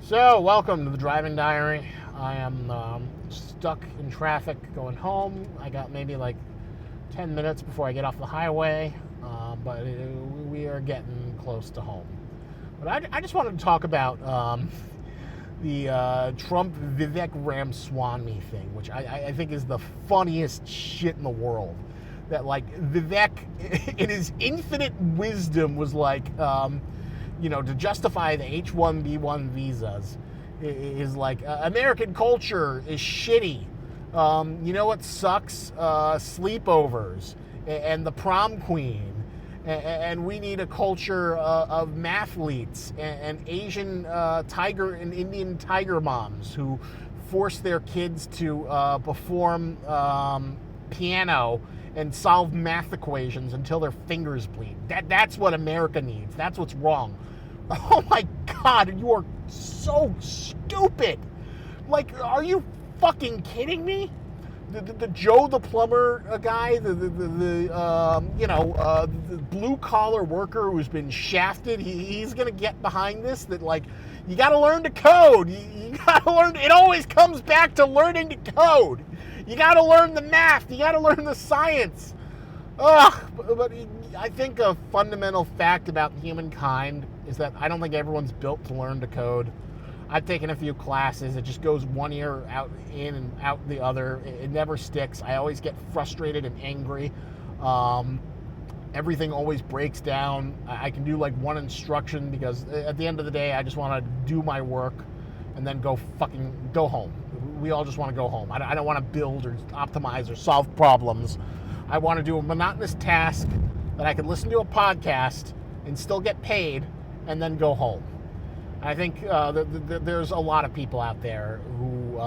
So, welcome to the Driving Diary. I am stuck in traffic going home. I got maybe like 10 minutes before I get off the highway, but we are getting close to home. But I just wanted to talk about the Trump Vivek Ramaswamy thing, which I think is the funniest shit in the world. That, like, Vivek, in his infinite wisdom, was like, to justify the H-1B visas is like, American culture is shitty. You know what sucks? Sleepovers and the prom queen. And we need a culture of mathletes and Asian tiger and Indian tiger moms who force their kids to perform piano and solve math equations until their fingers bleed. That's what America needs. That's what's wrong. Oh my God, you are so stupid. Like, are you fucking kidding me? The Joe the plumber guy, the blue collar worker who's been shafted, he's gonna get behind this. That, like, you got to learn to code. You got to learn. It always comes back to learning to code. You got to learn the math. You got to learn the science. But I think a fundamental fact about humankind is that I don't think everyone's built to learn to code. I've taken a few classes. It just goes one ear out in and out the other. It never sticks. I always get frustrated and angry. Everything always breaks down. I can do like one instruction because at the end of the day, I just want to do my work and then go home. We all just want to go home. I don't want to build or optimize or solve problems. I want to do a monotonous task that I can listen to a podcast and still get paid and then go home. I think there's a lot of people out there who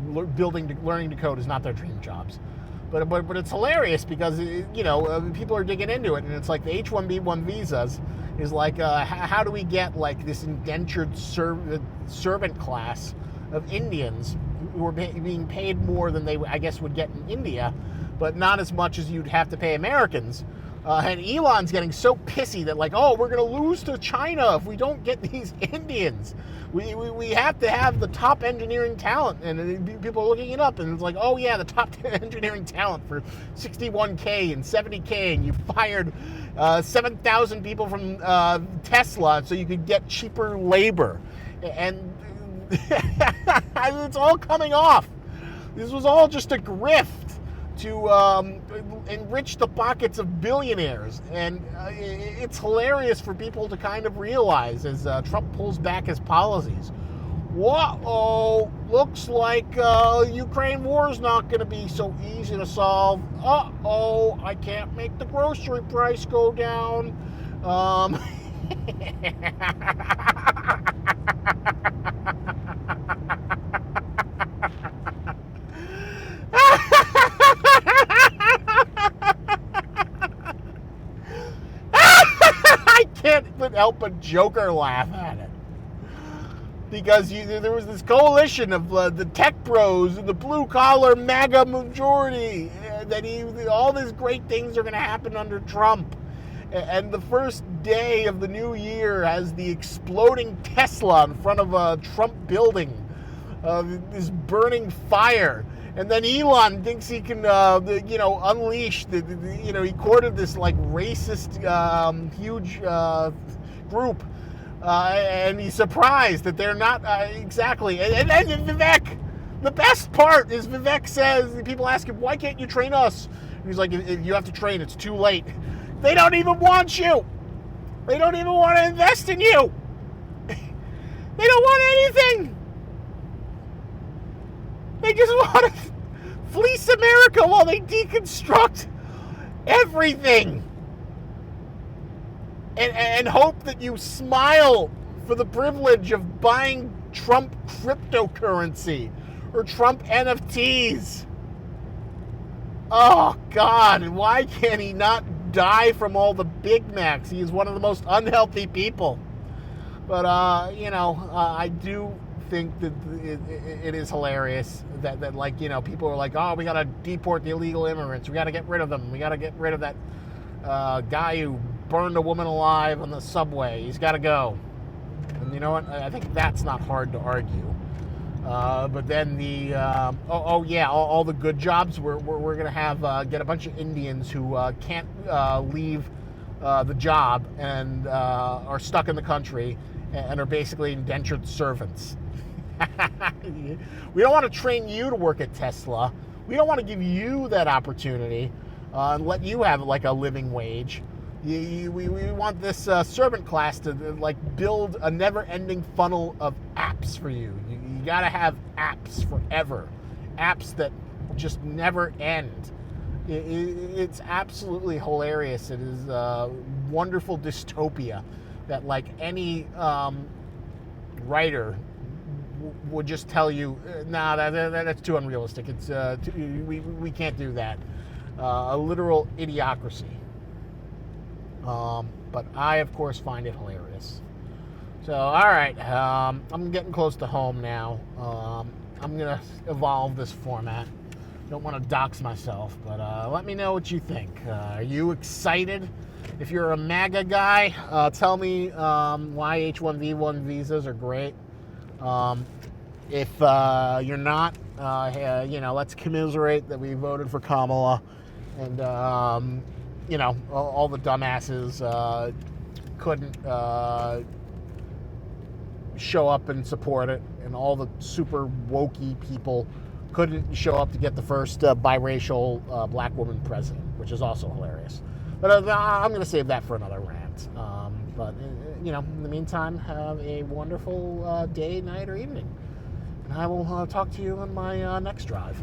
learning to code is not their dream jobs. But it's hilarious because, people are digging into it, and it's like the H-1B visas is like, how do we get like this indentured servant class of Indians who are being paid more than they, I guess, would get in India, but not as much as you'd have to pay Americans. And Elon's getting so pissy that, like, we're going to lose to China if we don't get these Indians. We have to have the top engineering talent. And people are looking it up, and it's like, oh, yeah, the top engineering talent for $61K and $70K, and you fired 7,000 people from Tesla so you could get cheaper labor. And it's all coming off. This was all just a grift to enrich the pockets of billionaires. And it's hilarious for people to kind of realize as Trump pulls back his policies. Whoa, looks like Ukraine war is not going to be so easy to solve. I can't make the grocery price go down. I can't but help but joke or laugh at it. Because there was this coalition of the tech bros and the blue-collar MAGA majority, that all these great things are going to happen under Trump. And the first day of the new year has the exploding Tesla in front of a Trump building, this burning fire. And then Elon thinks he can, unleash he courted this like racist, huge group, and he's surprised that they're not exactly. And then Vivek, the best part is Vivek says, people ask him, "Why can't you train us?" And he's like, "If you have to train, it's too late. They don't even want you. They don't even want to invest in you. They don't want anything. They just want to fleece America while they deconstruct everything. And hope that you smile for the privilege of buying Trump cryptocurrency or Trump NFTs. Oh, God, and why can't he not die from all the Big Macs? He is one of the most unhealthy people. But, I do think that it is hilarious that people are like, we got to deport the illegal immigrants. We got to get rid of them. We got to get rid of that guy who burned a woman alive on the subway. He's got to go. And you know what? I think that's not hard to argue. But then all the good jobs, we're going to have get a bunch of Indians who can't leave the job and are stuck in the country and are basically indentured servants. We don't want to train you to work at Tesla. We don't want to give you that opportunity and let you have like a living wage. We want this servant class to like build a never-ending funnel of apps for you. You got to have apps forever, apps that just never end. It's absolutely hilarious. It is a wonderful dystopia that like any writer would just tell you, nah, that's too unrealistic. It's we can't do that. A literal idiocracy. But I, of course, find it hilarious. So, all right, I'm getting close to home now. I'm going to evolve this format. Don't want to dox myself, but let me know what you think. Are you excited? If you're a MAGA guy, tell me why H-1B visas are great. If you're not, let's commiserate that we voted for Kamala. And, all the dumbasses couldn't show up and support it, and all the super wokey people couldn't show up to get the first biracial black woman president, which is also hilarious. But I'm going to save that for another rant. But in the meantime, have a wonderful day, night, or evening. And I will talk to you on my next drive.